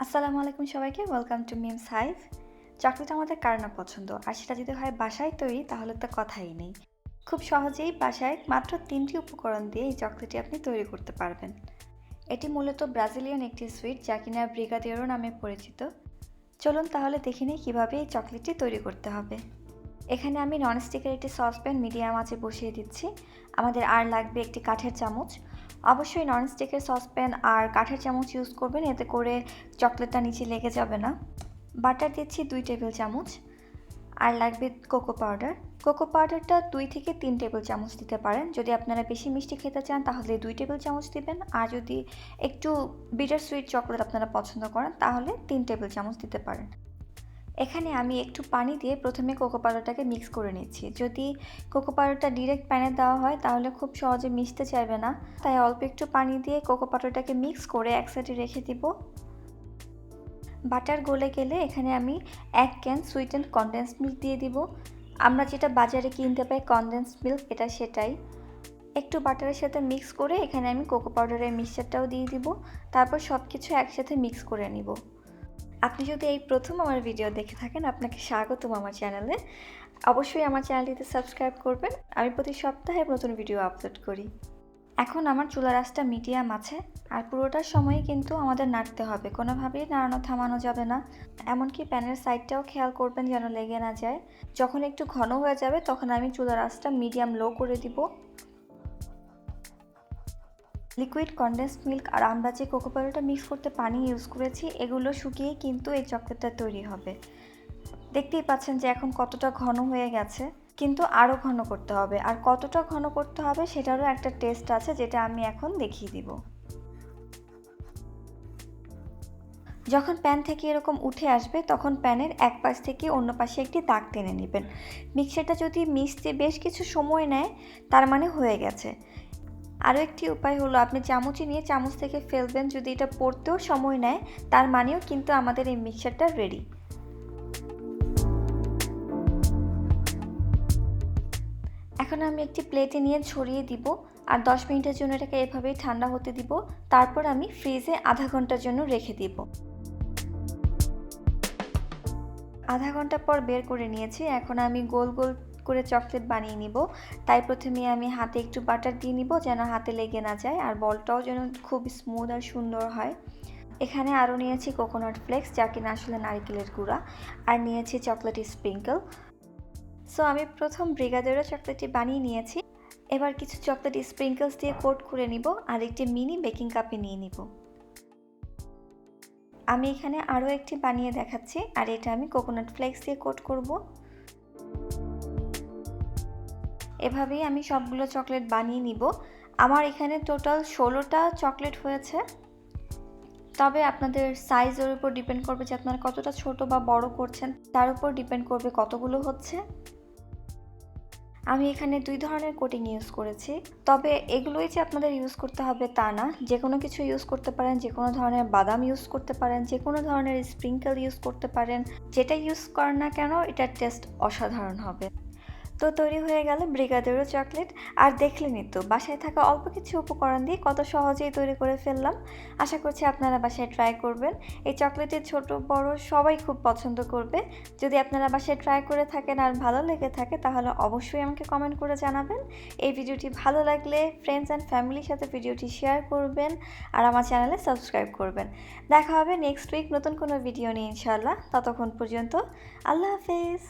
আসসালামু আলাইকুম সবাইকে, welcome to memes hive. Chocolate আমাদের কার না পছন্দ, আর সেটা যদি হয় বাসায় তৈরি তাহলে তো কথাই নেই। খুব সহজেই বাসায় মাত্র 3টি উপকরণ দিয়ে এই চকলেটটি আপনি তৈরি করতে পারবেন। এটি মূলত ব্রাজিলিয়ান একটি সুইট, যা কিনা ব্রিগাদেরো নামে পরিচিত। চলুন তাহলে দেখে নিই কীভাবে এই চকলেটটি তৈরি করতে হবে। এখানে আমি ননস্টিকের একটি সসপ্যান মিডিয়াম আঁচে বসিয়ে দিচ্ছি। আমাদের আর লাগবে একটি কাঠের চামচ। অবশ্যই ননস্টিকের সসপ্যান আর কাঠের চামচ ইউজ করবেন, এতে করে চকলেটটা নিচে লেগে যাবে না। বাটার দিচ্ছি 2 টেবিল চামচ। আর লাগবে কোকো পাউডার। কোকো পাউডারটা 2 থেকে 3 টেবিল চামচ দিতে পারেন। যদি আপনারা বেশি মিষ্টি খেতে চান তাহলে 2 টেবিল চামচ দিবেন, আর যদি একটু বিটার সুইট চকলেট আপনারা পছন্দ করেন তাহলে 3 টেবিল চামচ দিতে পারেন। এখানে আমি একটু পানি দিয়ে প্রথমে কোকো পাউডারটাকে মিক্স করে নিচ্ছি। যদি কোকো পাউডারটা ডিরেক্ট প্যানে দেওয়া হয় তাহলে খুব সহজে মিশতে চাইবে না, তাই অল্প একটু পানি দিয়ে কোকো পাউডারটাকে মিক্স করে এক সাইডে রেখে দিব। বাটার গলে গেলে এখানে আমি 1 ক্যান সুইটেন্ড কনডেন্সড মিল্ক দিয়ে দিব। আমরা যেটা বাজারে কিনতে পাই কনডেন্সড মিল্ক, এটা সেটাই। একটু বাটারের সাথে মিক্স করে এখানে আমি কোকো পাউডারের মিক্সচারটাও দিয়ে দিব। তারপর সব কিছু একসাথে মিক্স করে নিব। আপনি যদি এই প্রথম আমার ভিডিও দেখে থাকেন, আপনাকে স্বাগতম আমার চ্যানেলে। অবশ্যই আমার চ্যানেলটিতে সাবস্ক্রাইব করবেন। আমি প্রতি সপ্তাহে নতুন ভিডিও আপলোড করি। এখন আমার চুলার আঁচটা মিডিয়াম আছে, আর পুরোটার সময়ই কিন্তু আমাদের নাড়তে হবে, কোনোভাবেই নাড়ানো থামানো যাবে না। এমনকি প্যানের সাইডটাও খেয়াল করবেন যেন লেগে না যায়। যখন একটু ঘন হয়ে যাবে তখন আমি চুলার আঁচটা মিডিয়াম লো করে দিব। লিকুইড কনডেন্সড মিল্ক আর আমরা যে কোকো পাউডারটা মিক্স করতে পানি ইউজ করেছি, এগুলো শুকিয়ে কিন্তু এই চকলেটটা তৈরি হবে। দেখতেই পাচ্ছেন যে এখন কতটা ঘন হয়ে গেছে, কিন্তু আরও ঘন করতে হবে। আর কতটা ঘন করতে হবে সেটারও একটা টেস্ট আছে, যেটা আমি এখন দেখিয়ে দিব। যখন প্যান থেকে এরকম উঠে আসবে তখন প্যানের এক পাশ থেকে অন্য পাশে একটি দাগ টেনে নেবেন। মিক্সচারটা যদি মিশতে বেশ কিছু সময় নেয় তার মানে হয়ে গেছে। আরও একটি উপায় হলো আপনি চামচে নিয়ে চামচ থেকে ফেলবেন, যদি এটা পড়তেও সময় নেয় তার মানেও কিন্তু আমাদের এই মিক্সচারটা রেডি। এখন আমি একটি প্লেটে নিয়ে ছড়িয়ে দিব, আর 10 মিনিটের জন্য এটাকে এভাবেই ঠান্ডা হতে দিব। তারপর আমি ফ্রিজে আধা ঘন্টার জন্য রেখে দিব। আধা ঘন্টা পর বের করে নিয়েছি। এখন আমি গোল গোল করে চকলেট বানিয়ে নিব। তাই প্রথমে আমি হাতে একটু বাটার দিয়ে নিব যেন হাতে লেগে না যায়, আর বলটাও যেন খুব স্মুথ আর সুন্দর হয়। এখানে আরও নিয়েছি কোকোনাট ফ্লেক্স, যা কিনা আসলে নারকেলের গুঁড়া, আর নিয়েছি চকলেট স্প্রিঙ্কল। সো আমি প্রথম ব্রিগাদেরো চকলেটটি বানিয়ে নিয়েছি। এবার কিছু চকলেট স্প্রিঙ্কলস দিয়ে কোট করে নিব, আর একটি মিনি বেকিং কাপে নিয়ে নিব। আমি এখানে আরও একটি বানিয়ে দেখাচ্ছি, আর এটা আমি কোকোনাট ফ্লেক্স দিয়ে কোট করব। এভাবেই আমি সবগুলো চকলেট বানিয়ে নিব। আমার এখানে টোটাল 16টা চকলেট হয়েছে। তবে আপনাদের সাইজের উপর ডিপেন্ড করবে যে আপনারা কতটা ছোট বা বড় করছেন, তার উপর ডিপেন্ড করবে কতগুলো হচ্ছে। আমি এখানে 2 ধরনের কোটিং ইউজ করেছি। তবে এগুলোই যে আপনাদের ইউজ করতে হবে তা না, যে কোনো কিছু ইউজ করতে পারেন, যে কোনো ধরনের বাদাম ইউজ করতে পারেন, যে কোনো ধরনের স্প্রিঙ্কল ইউজ করতে পারেন। যেটা ইউজ করেন না কেন এটার টেস্ট অসাধারণ হবে। তো তৈরি হয়ে গেল ব্রিগাদেরো চকলেট। আর দেখলেনই তো, বাসায় থাকা অল্প কিছু উপকরণ দিয়ে কত সহজেই তৈরি করে ফেললাম। আশা করছি আপনারা বাসায় ট্রাই করবেন। এই চকলেটের ছোট বড় সবাই খুব পছন্দ করবে। যদি আপনারা বাসায় ট্রাই করে থাকেন আর ভালো লেগে থাকে তাহলে অবশ্যই আমাকে কমেন্ট করে জানাবেন। এই ভিডিওটি ভালো লাগলে ফ্রেন্ডস অ্যান্ড ফ্যামিলির সাথে ভিডিওটি শেয়ার করবেন, আর আমার চ্যানেলে সাবস্ক্রাইব করবেন। দেখা হবে নেক্সট উইক নতুন কোনো ভিডিও নিয়ে ইনশাআল্লাহ। ততক্ষণ পর্যন্ত আল্লাহ হাফেজ।